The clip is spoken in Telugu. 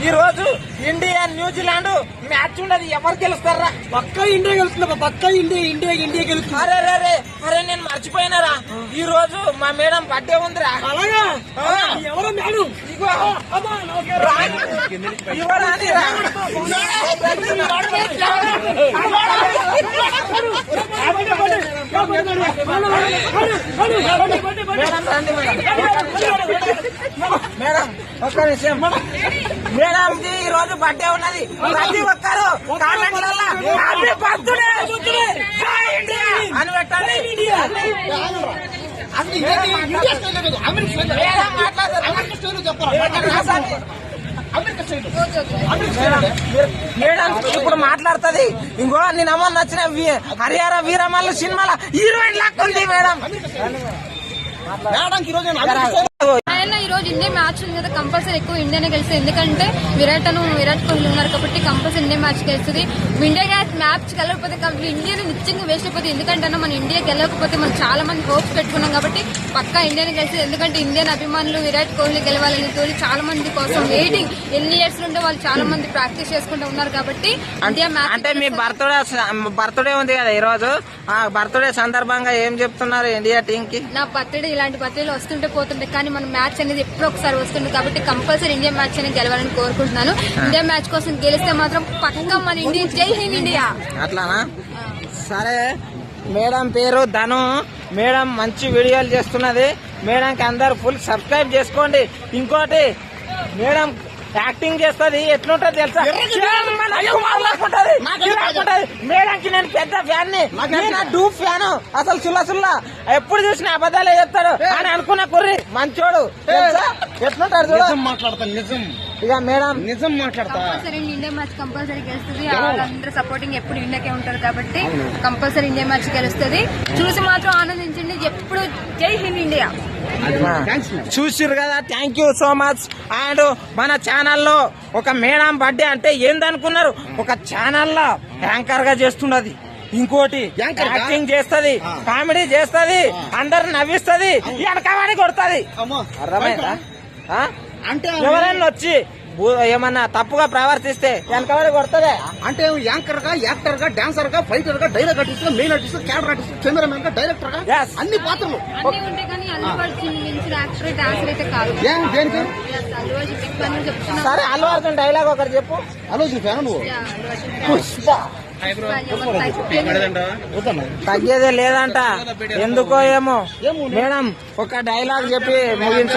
ఈ రోజు ఇండియా న్యూజిలాండ్ మ్యాచ్ ఉండదు, ఎవరు గెలుస్తారా? పక్కా ఇండియా గెలుస్తుంది, పక్కా ఇండియా గెలుస్తుంది. అరే నేను మర్చిపోయినారా, ఈ రోజు మా మేడం బర్త్డే ఉందిరా. అలాగా ఎవరో మేడం ఇగో ఇవ్వరాని రా. మేడం ఒక్క విషయం, మేడం కి ఈ రోజు బర్త్డే ఉన్నది. ప్రతి ఒక్కరు కామెంట్లలో హ్యాపీ బర్త్డే జై ఇండియా అని పెట్టండి. మేడం ఇప్పుడు మాట్లాడుతుంది. ఇంకో నేను అమ్మ నచ్చిన హరిహర వీరమల్లు సినిమాల హీరోయిన్ లాక్ ఉంది మేడం. ఆయన ఈ రోజు ఇండియా మ్యాచ్ ఉంది కదా, కంపల్సరీ ఎక్కువ ఇండియానే గెలుస్తుంది. ఎందుకంటే విరాట్ కోహ్లీ ఉన్నారు కాబట్టి కంపల్సరీ ఇండియా మ్యాచ్ గెలుస్తుంది. ఇండియా మ్యాచ్ గెలవకపోతే ఇండియాని నిత్యంగా వేస్ట్ అయిపోతుంది. ఎందుకంటే మన ఇండియా గెలవకపోతే మనం చాలా మంది హోప్స్ పెట్టుకున్నాం కాబట్టి పక్కా ఇండియాని గెలుస్తుంది. ఎందుకంటే ఇండియన్ అభిమానులు విరాట్ కోహ్లీ గెలవాలని చాలా మంది కోసం వెయిటింగ్. ఎన్ని ఇయర్స్ నుండి వాళ్ళు చాలా మంది ప్రాక్టీస్ చేసుకుంటూ ఉన్నారు కాబట్టి ఇండియా మ్యాచ్. అంటే మీ బర్త్డే ఉంది కదా ఈ రోజు, ఆ బర్త్డే సందర్భంగా ఏం చెప్తున్నారు ఇండియా టీం కి? నా బర్త్డే ఇలాంటి బర్త్డేలు వస్తుంటే పోతుంటే, కానీ మన మ్యాచ్ అనేది ఎప్పుడో ఒకసారి వస్తుంది కాబట్టి కంపల్సరీ ఇండియా మ్యాచ్ అనేది గెలవాలని కోరుకుంటున్నాను. ఇండియా మ్యాచ్ కోసం గెలిస్తే మాత్రం పక్కా మన ఇండియా జై హింద్ ఇండియా. అట్లానా? సరే, మేడం పేరు ధను. మేడం మంచి వీడియోలు చేస్తున్నది. మేడంకి అందరు ఫుల్ సబ్స్క్రైబ్ చేసుకోండి. ఇంకోటి మేడం యాక్టింగ్ చేస్తుంది, ఎట్లుంటది తెలుసా? మేడంకి నేను పెద్ద ఫ్యాన్ ని, డూ ఫ్యాన్. అసలు సుల్లా ఎప్పుడు చూసిన అబద్ధాలే చెప్తాడు అని అనుకున్న కుర్రి మంచోడు తెలుసా? ఎట్లుంటాడు చూడ. మాట్లాడతాను నిజం, ఇక మేడం నిజం మాట్లాడతా. ఇండియా మ్యాచ్ కంపల్సరీ గెలుస్తుంది. వాళ్ళందరూ సపోర్టింగ్ ఎప్పుడు ఇండియాకే ఉంటారు కాబట్టి కంపల్సరీ ఇండియా మ్యాచ్ గెలుస్తుంది. చూసి మాత్రం ఆనందించండి. ఎప్పుడు జై హింద్ ఇండియా. చూసిరు కదా, thank you so much. And మన ఛానల్లో ఒక మేడం బర్త్డే అంటే ఏందనుకున్నారు? ఒక ఛానల్లో యాంకర్ గా చేస్తున్నది, ఇంకోటి యాక్టింగ్ చేస్తది, కామెడీ చేస్తది, అందరు నవ్విస్తది, వెనకవాడి కొడుతుంది. అర్థమైందా? అంటే ఎవరైనా వచ్చి ఏమన్నా తప్పుగా ప్రవర్తిస్తే వెనకవాడి కొడుతుంది. అంటే యాంకర్ గా, యాక్టర్ గా, డాన్సర్ గా, ఫైటర్ గా, డైలాగ్ ఆర్టిస్ట్ గా, main artist, character artist, cameraman గా, డైరెక్టర్ గా, అన్ని పాత్రలు అన్ని ఉంటాయి. కానీ మించిన యాక్టర్ డాన్సర్ అయితే కాదు. దేనికి? సరే, అల్లు అర్జున్ డైలాగ్ ఒకటి చెప్పు. అల్లు అర్జున్ ఫ్యాన్ నువ్వు? తగ్గేదే లేదంట, ఎందుకో ఏమో. మేడం ఒక డైలాగ్ చెప్పి ముగించండి.